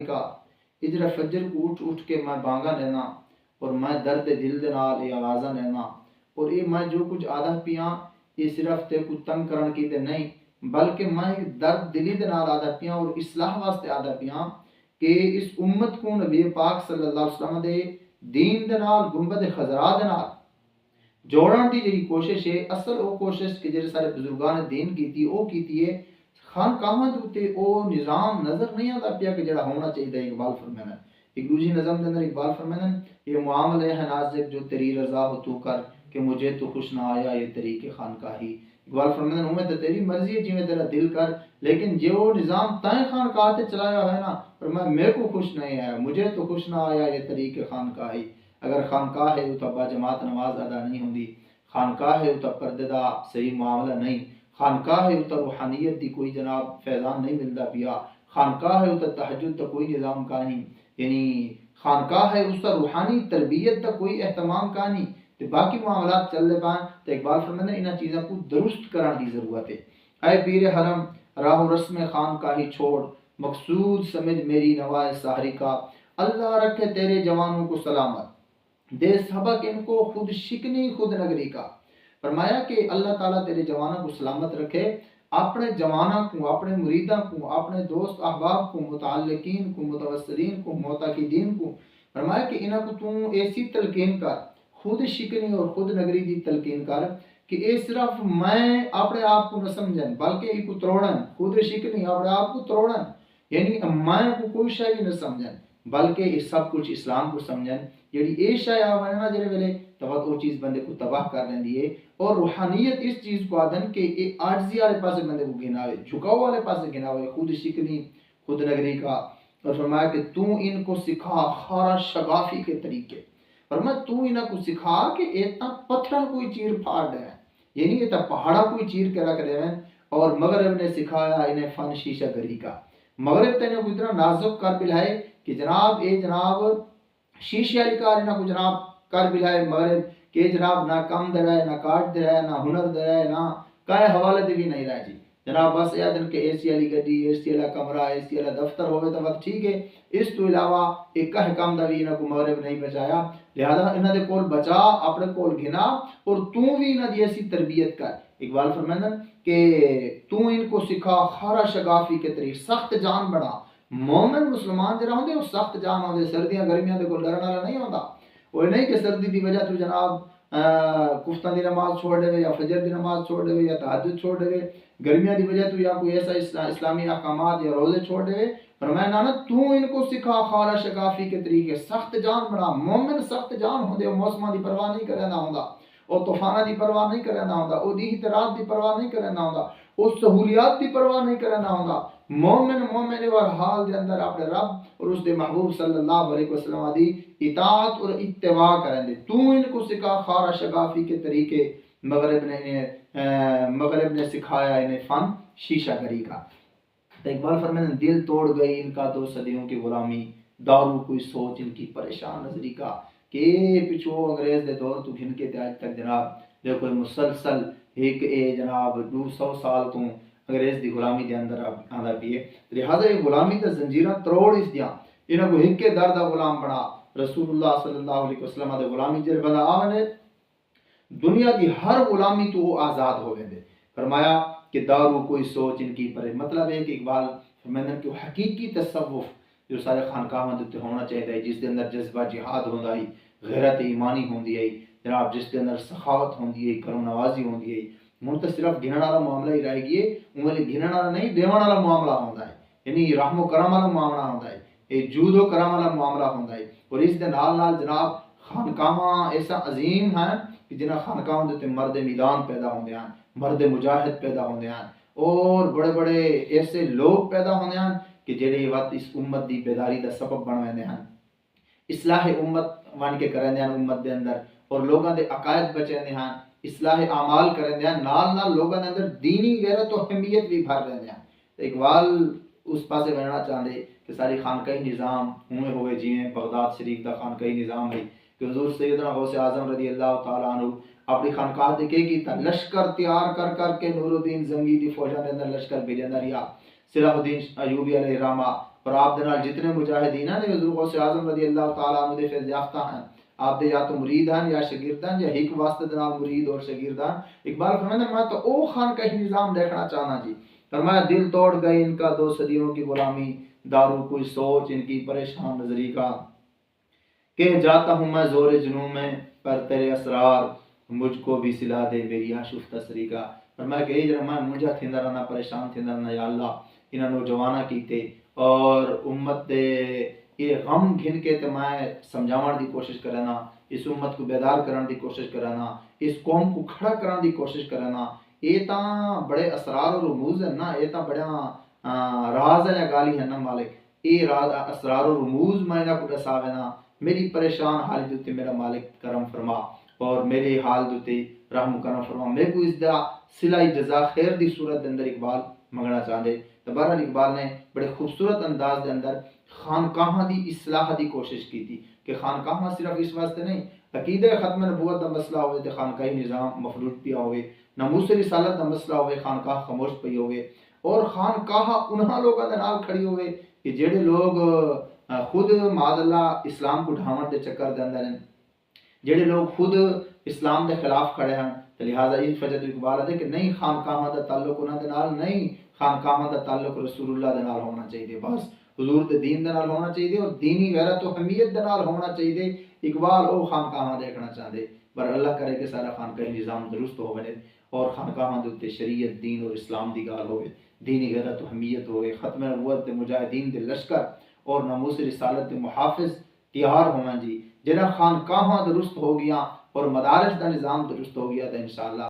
کا اجرا فجر کو اٹھ اٹھ کے میں بانگا لینا اور میں درد دل دے نال یہ آوازاں لینا اور یہ میں جو کچھ آدھا پیاں یہ صرف تے کو تنگ کرن کی تے نہیں بلکہ میں درد دلی دے نال آدھا پیاں اور اصلاح واسطے آدھا پیاں کہ اس امت کو نبی پاک صلی اللہ علیہ وسلم دے دین دے نال گنبد خضرا دے نال جوڑن دی جڑی کوشش ہے اصل او کوشش کہ جڑے سارے بزرگان دین کیتی او کیتی ہے خانقاہاں دے اوتے او نظام نظر نہیں آتا پیا کہ جڑا ہونا چاہیے اقبال فرمانا ایک دوسری نظم کے اندر اقبال فرمانا یہ معاملے ہے نازک جو تیری رضا ہو تو کر کہ مجھے تو خوش نہ آیا یہ طریق خانقاہی اقبال فرمانا ہوں تو تیری مرضی ہے جی میں تیرا دل کر لیکن جو نظام تائیں خانقاہ تے چلایا ہے نا فرمایا میرے کو خوش نہیں آیا مجھے تو خوش نہ آیا یہ طریق خانقاہی اگر خانقاہ ہے تو با جماعت نماز ادا نہیں ہوندی خانقاہ ہے تو پردے دا صحیح معاملہ نہیں خانقاہ ہے تو روحانیت دی کوئی جناب فیضان نہیں ملتا پیا خانقاہ ہے تو تہجد کا کوئی نظام کا نہیں یعنی خانقاہ ہے اس کا روحانی تربیت کا کوئی اہتمام کا نہیں تو باقی معاملات چل رہے پائیں تو اقبال فرمانا انہاں چیزوں کو درست کرنے کی ضرورت ہے اے پیر حرم راہ و رسم خانقاہی چھوڑ مقصود سمجھ میری نوائے سحری کا اللہ رکھے تیرے جوانوں کو سلامت دے سبق ان کو خود شکنی خود نگری کا فرمایا کہ اللہ تعالیٰ تیرے جوانوں کو سلامت رکھے اپنے جوانوں کو اپنے مریدوں کو اپنے دوست احباب کو متعلقین کو متوسلین کو معتقدین کو فرمایا کہ انہاں کو تو ایسی تلقین کر خود شکنی اور خود نگری دی تلقین کر کہ اے صرف میں اپنے آپ کو نہ سمجھن بلکہ ای کو تروڑن خود شکنی اپنے آپ کو تروڑن یعنی میں کو کوئی شے نہ سمجھن بلکہ یہ سب کچھ اسلام کو سمجھن جڑی اے شے آوے نا جڑے ویلے تو وہ چیز بندے کو تباہ کر لیندی ہے اور روحانیت اس چیز کو آدن کہ یہ عاجزی والے پاسے بندے کو گناوے جھکاؤ والے پاسے گناوے خود شکنی خود نگری کا اور فرمایا کہ تو ان کو سکھا خارا شگافی کے طریقے فرمایا تو انہاں کو سکھا کہ اتنا پتھر کوئی چیر پھاڑ دے یعنی یہ پہاڑا کوئی چیر کے رکھ دے اور مغرب نے سکھایا انہیں فن شیشہ گری کا مغرب تے نے کو اتنا نازک کر بلائے کہ جناب اے جناب شیشے والی کار انہاں کو جناب کر بلائے مغرب کہ جناب نہ کم دے رہے نہ کاٹ دے رہے نہ ہنر دے رہے نہ کائے حوالے دے بھی نہیں رہے جی جناب بس یہ دن کہ اے سی والی گڈی اے سی والا کمرہ اے سی والا دفتر ہوئے تو بس ٹھیک ہے اس تو علاوہ ایک کہ کام دا بھی انہاں کو مغرب نہیں بچایا لہذا انہاں دے کول بچا اپنے کول گھنا اور تو بھی انہاں دی ایسی تربیت کر اقبال فرمانا کہ تو ان کو سکھا خارا شگافی کے طریق سخت جان بنا مومن مسلمان جڑا ہوندے وہ سخت جان ہوندے سردیاں گرمیاں دے کو ڈرن والا نہیں ہوندا وہ نہیں کہ سردی دی وجہ تو جناب کفتہ دی نماز چھوڑ دے یا فجر دی نماز چھوڑ دے یا تہجد چھوڑ دے گرمیاں دی وجہ تو یا کوئی ایسا اسلامی احکامات یا روزے چھوڑ دے فرمایا نانا تو ان کو سکھا خارا شگافی کے طریقے سخت جان بنا مومن سخت جان ہوندے وہ موسماں دی پرواہ نہیں کرنا ہوندا وہ طوفاناں دی پرواہ نہیں کرنا ہوندا وہ دی رات دی پرواہ نہیں کرنا ہوندا وہ سہولیات دی پرواہ نہیں کرنا ہوندا مومن اور حال دے اندر اپنے رب اور اس دے محبوب صلی اللہ علیہ وسلم دی اطاعت اور اتباع کرن دے تو ان کو سکھا خارا شگافی کے طریقے مغرب نے سکھایا انہیں فن شیشہ گری کا اقبال فرماتے دل توڑ گئی ان کا 2 صدیوں کی غلامی دارو کوئی سوچ ان کی پریشان نظری کا کہ پچھو انگریز دے دور تو گھن کے آج تک جناب دیکھو مسلسل ایک جناب 200 سال تو انگریز دی غلامی دے اندر آندا پیے لہذا یہ غلامی تے زنجیراں تروڑ اس دیاں انہاں کو ہک کے در دا غلام بنا رسول اللہ صلی اللہ علیہ وسلم دے غلامی جے بندہ آوے دنیا دی ہر غلامی تو وہ آزاد ہو گئے فرمایا کہ دارو کوئی سوچ ان کی پرے مطلب ہے کہ اقبال فرمانا کہ حقیقی تصوف جو سارے خانقاہاں دے ہونا چاہیے جس دے اندر جذبہ جہاد ہوندا ہے غیرت ایمانی ہوندی ہے جناب جس کے اندر سخاوت ہوندی ہے کرم نوازی ہوندی ہے ہن تو صرف گھنن والا معاملہ ہی رہ گئی ہے انہوں گھنن والا نہیں دیون والا معاملہ ہوندا ہے یعنی رحم و کرم والا معاملہ ہوندا ہے یہ جود و کرم والا معاملہ ہوندا ہے اور اس دے نال جناب خانقاہاں ایسا عظیم ہیں کہ جنہاں خانقاہاں دے مرد میدان پیدا ہوندے ہیں مرد مجاہد پیدا ہوندے ہیں اور بڑے بڑے ایسے لوگ پیدا ہوندے ہیں کہ جڑے وقت اس امت دی بیداری دا سبب بن ویندے ہیں اصلاح امت ون کے کرندے ہیں امت دے اندر اور لوگاں دے عقائد بچیندے ہیں اصلاح اعمال کرندے ہیں نال لوگاں دے اندر دینی غیرت و اہمیت بھی بھر رہندے ہیں اقبال اس پاسے بننا چاہندے کہ ساری خانقاہی نظام ہوئے جیویں بغداد شریف دا خانقاہی نظام ہے کہ حضور سیدنا غوث اعظم رضی اللہ تعالیٰ عنہ اپنی خانقاہ دے کیتا لشکر تیار کر کر کے نور الدین زنگی دی فوجاں دے اندر لشکر بھیجندا رہیا صلاح الدین ایوبی علیہ الرحمہ اور آپ دے نال جتنے مجاہدین ہیں حضور غوث اعظم رضی اللہ تعالیٰ عنہ دے فیض یافتہ ہیں، آپ دے یا تو مرید ہیں یا شاگرد ہیں، یا ایک واسطے دے نال مرید اور شاگرد ہیں۔ اقبال فرماتا ہے میں تو او خانقاہی نظام دیکھنا چاہنا جی، فرمایا دل توڑ گئے ان کا 2 صدیوں کی غلامی، دارو کوئی سوچ ان کی پریشان نظری کا، کہ جاتا ہوں میں زور جنوں میں پر تیرے اسرار، مجھ کو بھی سلا دے میری آشفتہ سری کا۔ فرمایا کہ اے جڑا میں مجھا تھیندا رہنا، پریشان تھیندا رہنا یا اللہ انہاں نوجواناں کیتے اور امت دے یہ غم گھن کے تے میں سمجھاون دی کوشش کرنا، اس امت کو بیدار کرن دی کوشش کرنا، اس قوم کو کھڑا کرن دی کوشش کرنا۔ یہ تاں بڑے اسرار و رموز ہیں نا، یہ تاں بڑا راز ہے یا گالی ہے نا مالک، یہ راز اسرار و رموز میں انہاں کو دساوے نا۔ میری پریشان حال دوتے میرا مالک کرم فرما اور میرے حال دوتے رحم کرم فرما، میرے کو اس دا صلہ جزا خیر دی صورت دے اندر اقبال منگنا چاہتے۔ تو بہرحال اقبال نے بڑے خوبصورت انداز دے اندر خانقاہاں دی اصلاح دی کوشش کی تھی کہ خانقاہاں صرف اس واسطے نہیں، عقیدہ ختم نبوت دا مسئلہ ہوئے تو خانقاہی نظام مفروض پیا ہوئے، ناموس رسالت دا مسئلہ ہوئے خانقاہ خاموش پئی ہوئے، اور خانقاہ انہاں لوگوں دے نال کھڑی ہوئے کہ جڑے لوگ خود معاذ اللہ اسلام کو ڈھاون دے چکر دے اندر ہیں، جڑے لوگ خود اسلام دے خلاف کھڑے ہیں، تو لہٰذا اس وجہ تو اقبال ہے کہ نہیں خانقاہاں دا تعلق انہاں دے نال نہیں، خانقاہاں دا تعلق رسول اللہ دے نال ہونا چاہیے، بس حضور دے دین دے نال ہونا چاہیے اور دینی غیرت و حمیت دے نال ہونا چاہیے۔ اقبال او خانقاہاں دیکھنا چاہتے، پر اللہ کرے کہ سارا خانقاہی نظام درست ہو بنے اور خانقاہاں دے اوتے شریعت دین اور اسلام دی گال ہوئے، دینی غیرت و حمیت ہوئے، ختم نبوت دے مجاہدین دے لشکر اور ناموس رسالت دے محافظ تیار ہونا جی، جنہ خانقاہاں درست ہو گیا اور مدارس دا نظام درست ہو گیا تو انشاءاللہ